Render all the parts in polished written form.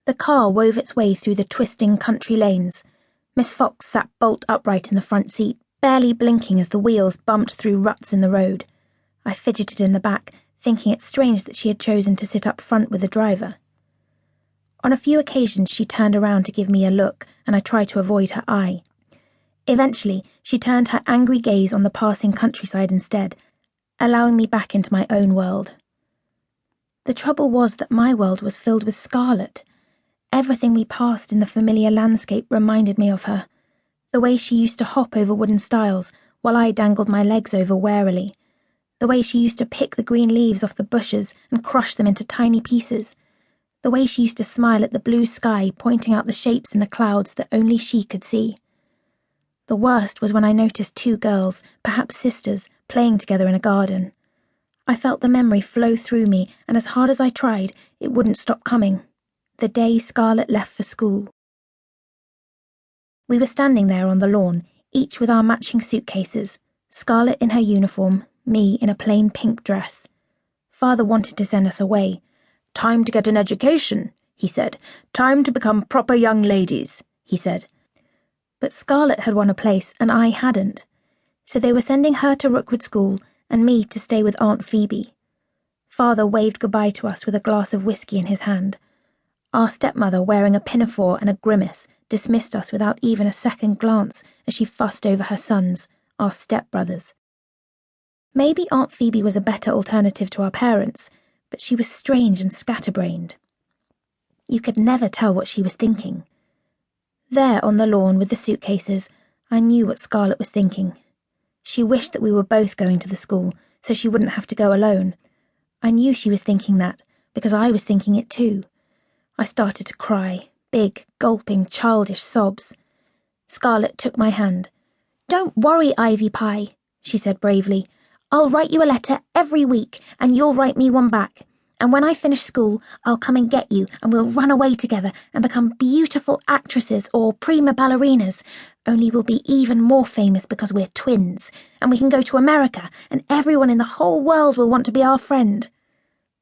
The car wove its way through the twisting country lanes. Miss Fox sat bolt upright in the front seat, barely blinking as the wheels bumped through ruts in the road. I fidgeted in the back, thinking it strange that she had chosen to sit up front with the driver. On a few occasions she turned around to give me a look, and I tried to avoid her eye. Eventually, she turned her angry gaze on the passing countryside instead, allowing me back into my own world. The trouble was that my world was filled with Scarlet. Everything we passed in the familiar landscape reminded me of her. The way she used to hop over wooden stiles, while I dangled my legs over warily. The way she used to pick the green leaves off the bushes and crush them into tiny pieces. The way she used to smile at the blue sky, pointing out the shapes in the clouds that only she could see. The worst was when I noticed two girls, perhaps sisters, playing together in a garden. I felt the memory flow through me, and as hard as I tried, it wouldn't stop coming. The day Scarlet left for school. We were standing there on the lawn, each with our matching suitcases, Scarlet in her uniform, me in a plain pink dress. Father wanted to send us away. "Time to get an education," he said. "Time to become proper young ladies," he said. But Scarlet had won a place and I hadn't, so they were sending her to Rookwood School and me to stay with Aunt Phoebe. Father waved goodbye to us with a glass of whiskey in his hand. Our stepmother, wearing a pinafore and a grimace, dismissed us without even a second glance as she fussed over her sons, our stepbrothers. Maybe Aunt Phoebe was a better alternative to our parents, but she was strange and scatterbrained. You could never tell what she was thinking. There on the lawn with the suitcases, I knew what Scarlet was thinking. She wished that we were both going to the school, so she wouldn't have to go alone. I knew she was thinking that, because I was thinking it too. I started to cry, big, gulping, childish sobs. Scarlet took my hand. "Don't worry, Ivy Pie," she said bravely. "I'll write you a letter every week, and you'll write me one back. And when I finish school, I'll come and get you, and we'll run away together and become beautiful actresses or prima ballerinas, only we'll be even more famous because we're twins, and we can go to America, and everyone in the whole world will want to be our friend."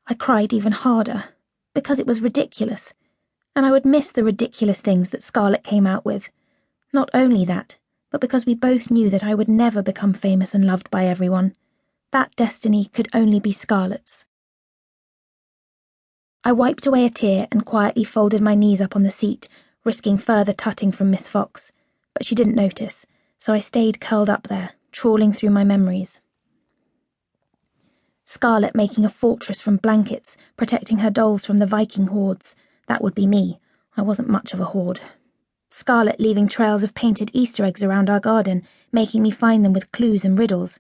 I cried even harder, because it was ridiculous, and I would miss the ridiculous things that Scarlet came out with. Not only that, but because we both knew that I would never become famous and loved by everyone. That destiny could only be Scarlet's. I wiped away a tear and quietly folded my knees up on the seat, risking further tutting from Miss Fox, but she didn't notice, so I stayed curled up there, trawling through my memories. Scarlet making a fortress from blankets, protecting her dolls from the Viking hordes. That would be me. I wasn't much of a horde. Scarlet leaving trails of painted Easter eggs around our garden, making me find them with clues and riddles.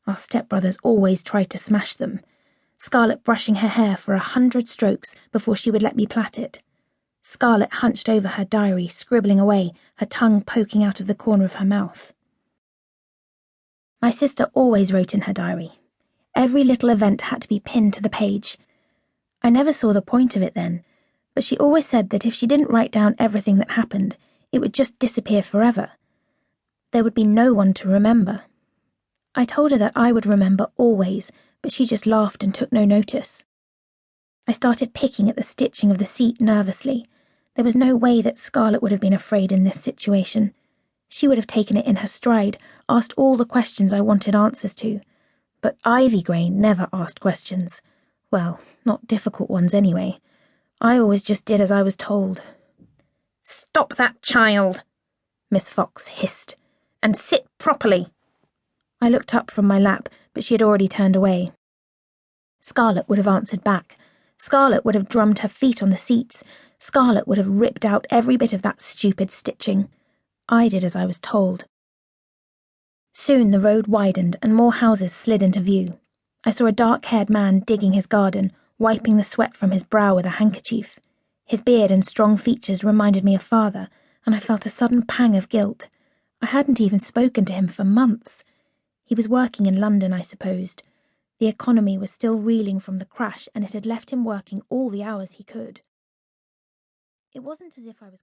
Our stepbrothers always tried to smash them. Scarlet brushing her hair for 100 strokes before she would let me plait it. Scarlet hunched over her diary, scribbling away, her tongue poking out of the corner of her mouth. My sister always wrote in her diary. Every little event had to be pinned to the page. I never saw the point of it then, but she always said that if she didn't write down everything that happened, it would just disappear forever. There would be no one to remember. I told her that I would remember always, but she just laughed and took no notice. I started picking at the stitching of the seat nervously. There was no way that Scarlet would have been afraid in this situation. She would have taken it in her stride, asked all the questions I wanted answers to. But Ivy Grain never asked questions. Well, not difficult ones anyway. I always just did as I was told. "Stop that, child," Miss Fox hissed, "and sit properly." I looked up from my lap, but she had already turned away. Scarlet would have answered back. Scarlet would have drummed her feet on the seats. Scarlet would have ripped out every bit of that stupid stitching. I did as I was told. Soon the road widened and more houses slid into view. I saw a dark-haired man digging his garden, wiping the sweat from his brow with a handkerchief. His beard and strong features reminded me of Father, and I felt a sudden pang of guilt. I hadn't even spoken to him for months. He was working in London, I supposed. The economy was still reeling from the crash, and it had left him working all the hours he could. It wasn't as if I was